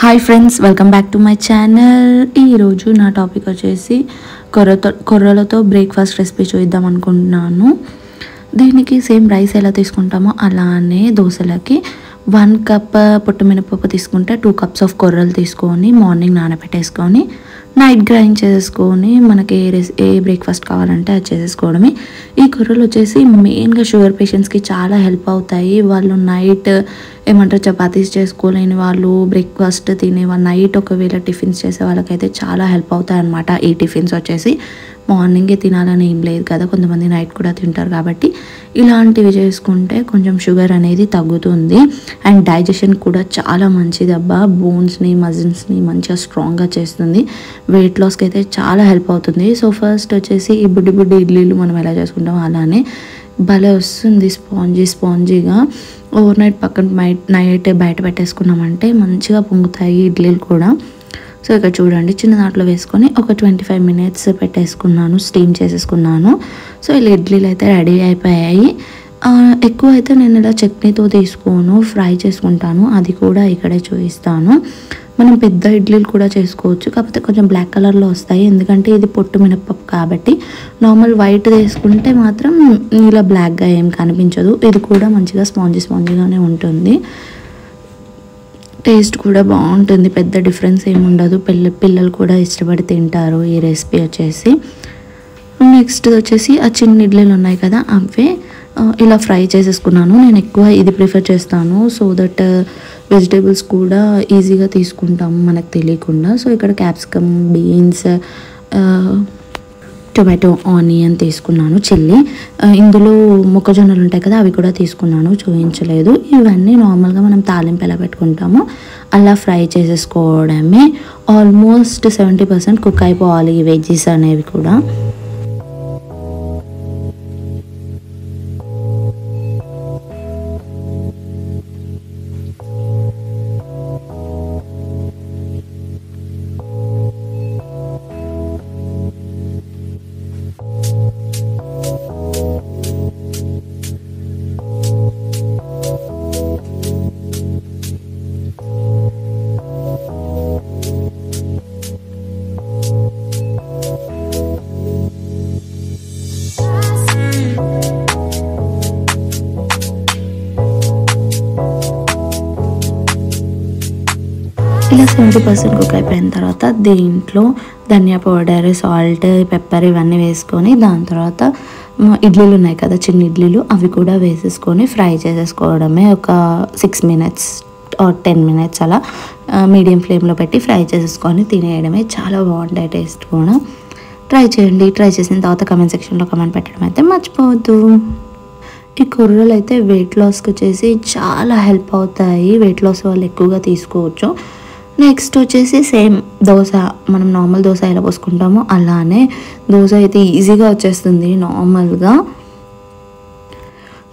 Hi friends, welcome back to my channel. ఈరోజు నా topic వచ్చేసి కొర్రలతో బ్రేక్ఫాస్ట్ రెసిపీ చూద్దాం అనుకుంటున్నాను. దీనికి సేమ్ రైస్ ఎలా తీసుకుంటామో అలానే దోశలకి 1 కప్ పొట్టుమినపప్పు తీసుకుంటే 2 కప్స్ ఆఫ్ కొర్రలు తీసుకొని మార్నింగ్ నానబెట్టేసుకొని నైట్ గ్రైండ్ చేసుకొని మనకి ఏ బ్రేక్ఫాస్ట్ కావాలంటే అది చేసేసుకోవడమే. ఈ కొర్రలు వచ్చేసి మెయిన్గా షుగర్ పేషెంట్స్కి చాలా హెల్ప్ అవుతాయి. వాళ్ళు నైట్ ఏమంటారు చపాతీస్ చేసుకోలేని వాళ్ళు, బ్రేక్ఫాస్ట్ తినేవాళ్ళు, నైట్ ఒకవేళ టిఫిన్స్ చేసే వాళ్ళకైతే చాలా హెల్ప్ అవుతాయి అన్నమాట. ఈ టిఫిన్స్ వచ్చేసి మార్నింగే తినాలని ఏం లేదు కదా, కొంతమంది నైట్ కూడా తింటారు. కాబట్టి ఇలాంటివి చేసుకుంటే కొంచెం షుగర్ అనేది తగ్గుతుంది అండ్ డైజెషన్ కూడా చాలా మంచిది అబ్బా. బోన్స్ని మజిల్స్ని మంచిగా స్ట్రాంగ్గా చేస్తుంది. వెయిట్ లాస్కి అయితే చాలా హెల్ప్ అవుతుంది. సో ఫస్ట్ వచ్చేసి ఈ బుడ్డి ఇడ్లీలు మనం ఎలా చేసుకుంటామో అలానే భలే వస్తుంది, స్పాంజీగా. ఓవర్ నైట్ నైట్ బయట పెట్టేసుకున్నామంటే మంచిగా పొంగుతాయి ఇడ్లీలు కూడా. సో ఇక్కడ చూడండి, చిన్న దాంట్లో వేసుకొని ఒక 25 minutes పెట్టేసుకున్నాను, స్టీమ్ చేసేసుకున్నాను. సో ఇలా ఇడ్లీలు అయితే రెడీ అయిపోయాయి. ఎక్కువ అయితే నేను ఇలా చట్నీతో తీసుకోను, ఫ్రై చేసుకుంటాను. అది కూడా ఇక్కడే చూపిస్తాను. మనం పెద్ద ఇడ్లీలు కూడా చేసుకోవచ్చు, కాకపోతే కొంచెం బ్లాక్ కలర్లో వస్తాయి, ఎందుకంటే ఇది పొట్టు మినపప్పు కాబట్టి. నార్మల్ వైట్ వేసుకుంటే మాత్రం ఇలా బ్లాక్గా ఏం కనిపించదు. ఇది కూడా మంచిగా స్పాంజీగానే ఉంటుంది. టేస్ట్ కూడా బాగుంటుంది, పెద్ద డిఫరెన్స్ ఏమి ఉండదు. పిల్లలు కూడా ఇష్టపడి తింటారు ఈ రెసిపీ వచ్చేసి. నెక్స్ట్ వచ్చేసి ఆ చిన్న ఇడ్లీలు ఉన్నాయి కదా, అవే ఇలా ఫ్రై చేసేసుకున్నాను. నేను ఎక్కువ ఇది ప్రిఫర్ చేస్తాను, సో దట్ వెజిటేబుల్స్ కూడా ఈజీగా తీసుకుంటాము మనకు తెలియకుండా. సో ఇక్కడ క్యాప్సికమ్, బీన్స్, టొమాటో, ఆనియన్ తీసుకున్నాను, చిల్లీ. ఇందులో మొక్కజొన్నలు ఉంటాయి కదా, అవి కూడా తీసుకున్నాను, చూపించలేదు. ఇవన్నీ నార్మల్గా మనం తాలింపు ఎలా పెట్టుకుంటామో అలా ఫ్రై చేసేసుకోవడమే. ఆల్మోస్ట్ 70% కుక్ అయిపోవాలి ఈ వెజ్జీస్ అనేవి కూడా. ఇలా 70% కుక్ అయిపోయిన తర్వాత దీంట్లో ధనియా పౌడర్, సాల్ట్, పెప్పర్ ఇవన్నీ వేసుకొని దాని తర్వాత ఇడ్లీలు ఉన్నాయి కదా చిన్న ఇడ్లీలు, అవి కూడా వేసేసుకొని ఫ్రై చేసేసుకోవడమే. ఒక 6 minutes or 10 minutes అలా మీడియం ఫ్లేమ్లో పెట్టి ఫ్రై చేసేసుకొని తినేయడమే. చాలా బాగుంటాయి, టేస్ట్ కూడా. ట్రై చేయండి. ట్రై చేసిన తర్వాత కమెంట్ సెక్షన్లో కమెంట్ పెట్టడం అయితే మర్చిపోవద్దు. ఈ కొర్రలు అయితే వెయిట్ లాస్కి వచ్చేసి చాలా హెల్ప్ అవుతాయి. వెయిట్ లాస్ వాళ్ళు ఎక్కువగా తీసుకోవచ్చు. నెక్స్ట్ వచ్చేసి సేమ్ దోశ, మనం నార్మల్ దోశ ఎలా పోసుకుంటామో అలానే దోశ అయితే ఈజీగా వచ్చేస్తుంది నార్మల్గా.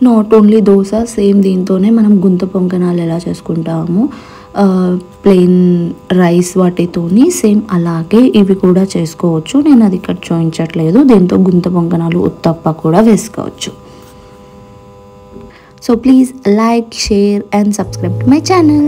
నాట్ ఓన్లీ దోశ, సేమ్ దీంతోనే మనం గుంత పొంగనాలు ఎలా చేసుకుంటామో ప్లెయిన్ రైస్ వాటితోని సేమ్ అలాగే ఇవి కూడా చేసుకోవచ్చు. నేను అది ఇక్కడ చూపించట్లేదు. దీంతో గుంత పొంగనాలు, ఉత్తప్ప కూడా వేసుకోవచ్చు. So please like, share and subscribe to my channel.